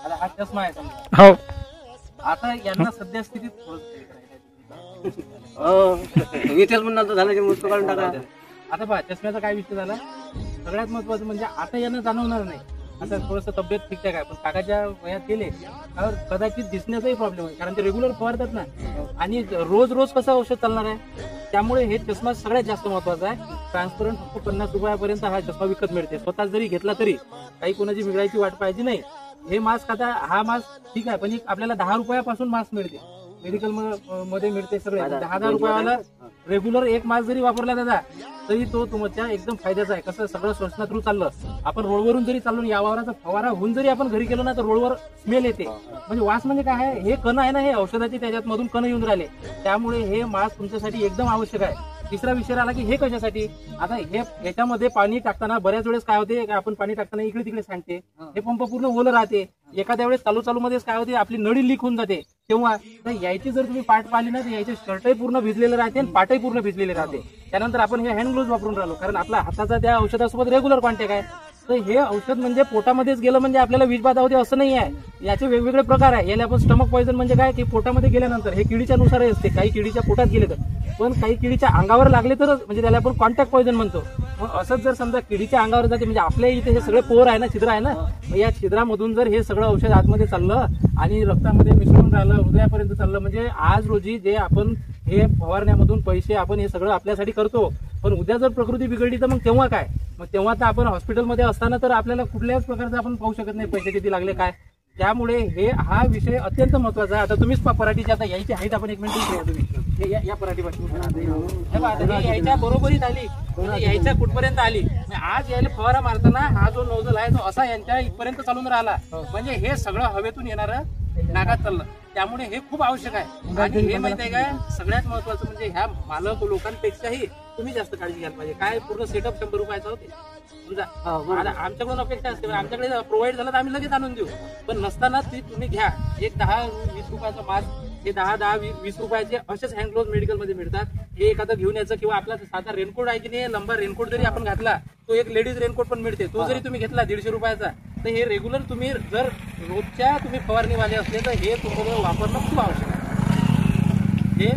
आता हा चष्मा आहे समजा. हो आता यांना सध्या स्थितीत विठ्ठल म्हणून झालं मुस्त काढून टाका. आता पहा चष्म्याचा काय विषय झाला, सगळ्यात महत्वाचं म्हणजे आता यांना जाणवणार नाही. आता थोडंसं तब्येत ठीकठाक आहे, पण काकाच्या वयात गेले कदाचित दिसण्याचाही प्रॉब्लेम आहे, कारण ते रेग्युलर फवारतात ना, आणि रोज रोज कसं औषध चालणार आहे. त्यामुळे हे चष्मा सगळ्यात जास्त महत्वाचा आहे. ट्रान्सपरंट फक्त 50 रुपयापर्यंत हा चष्मा विकत मिळते. स्वतः जरी घेतला तरी काही कोणाची बिघडायची वाट पाहिजे नाही. हे मास्क आता हा मास्क ठीक आहे, पण आपल्याला 10 रुपयापासून मास्क मिळते, मेडिकल मध्ये मिळते सगळे. 10 रुपयाला रेग्युलर एक मास्क जरी वापरला दादा तरी तो तुमच्या एकदम फायद्याचा आहे. कसं सगळं श्वसना थ्रू चाललं, आपण रोडवरून जरी चाललो, या वावराचा फवारा होऊन जरी आपण घरी गेलो ना तर रोडवर स्मेल येते. म्हणजे वास म्हणजे काय आहे, हे कण आहे ना, हे औषधाचे त्याच्यात मधून कण येऊन राहिले. त्यामुळे हे मास्क तुमच्यासाठी एकदम आवश्यक आहे. तिसरा विषय आला की हे कशासाठी, आता हे याच्यामध्ये पाणी टाकताना बऱ्याच वेळेस काय होते, आपण पाणी टाकताना इकडे तिकडे सांगते, हे पंप पूर्ण ओलं राहते. एखाद्या वेळेस चालू मध्येच काय होते, आपली नळी लीक होऊन जाते. तेव्हा यायची जर तुम्ही पाठ पाहिली ना तर यायचे शर्टही पूर्ण भिजलेले राहते आणि पाठही पूर्ण भिजलेले राहते. त्यानंतर आपण हे हँड ग्लोव्ह वापरून राहिलो, कारण आपला हाताचा त्या औषधासोबत रेग्युलर कॉन्टॅक्ट आहे. तर हे औषध म्हणजे पोटामध्येच गेलं म्हणजे आपल्याला विषबाधा होते असं नाही आहे. याचे वेगवेगळे प्रकार आहे. याला आपण स्टमक पॉइझन म्हणजे काय की पोटामध्ये गेल्यानंतर हे किडीच्या नुसारही असते. काही किडीच्या पोटात गेले तर, पण काही किडीच्या अंगावर लागले तर म्हणजे त्याला आपण कॉन्टॅक्ट पॉइझन म्हणतो. मग असंच जर समजा किडीच्या अंगावर जाते, म्हणजे आपल्या इथे हे सगळे पोर आहे ना, छिद्र आहे ना, या छिद्रामधून जर हे सगळं औषध आतमध्ये चाललं आणि रक्तामध्ये मिसळून राहिलं, हृदयापर्यंत चाललं, म्हणजे आज रोजी जे आपण हे फवारण्यामधून पैसे आपण हे सगळं आपल्यासाठी करतो, पण उद्या जर प्रकृती बिघडली तर मग तेव्हा काय, मग तेव्हा तर आपण हॉस्पिटलमध्ये असताना तर आपल्याला कुठल्याच प्रकारचं आपण पाहू शकत नाही पैसे किती लागले काय. त्यामुळे हा विषय अत्यंत महत्वाचा आहे. आता तुम्हीच पराठीची आता यायची हाईट आपण एक मिनिट घ्या तुम्ही, या पराठीपासून यायच्या बरोबरीत आली, यायच्या कुठपर्यंत आली. आज यायला फवारा मारताना हा जो नोझल आहे तो असा यांच्या इथपर्यंत चालून राहिला, म्हणजे हे सगळं हवेतून येणारं नाकात चाललं. त्यामुळे हे खूप आवश्यक आहे. आणि हे माहिती आहे काय, सगळ्यात महत्वाचं म्हणजे ह्या मालक लोकांपेक्षाही तुम्ही जास्त काळजी घ्यायला पाहिजे. काय पूर्ण सेटअप 100 रुपयाचा होते समजा, आमच्याकडून अपेक्षा असते, आमच्याकडे प्रोव्हाइड झालं तर आम्ही लगेच आणून देऊ, पण नसताना ती तुम्ही घ्या. एक 10-20 रुपयाचा मास्क, हे 10-20 रुपयाचे असेच हँड ग्लोव्ह मेडिकलमध्ये मिळतात. हे एखादं घेऊन यायचं, किंवा आपला साधा रेनकोट आहे की नाही, लंबा रेनकोट जरी आपण घातला, तो एक लेडीज रेनकोट पण मिळते, तो जरी तुम्ही घेतला 150 रुपयाचा, तर हे रेग्युलर तुम्ही जर रोजच्या तुम्ही फवारणीवाले असले तर हे तुम्हाला वापरणं खूप आवश्यक आहे. हे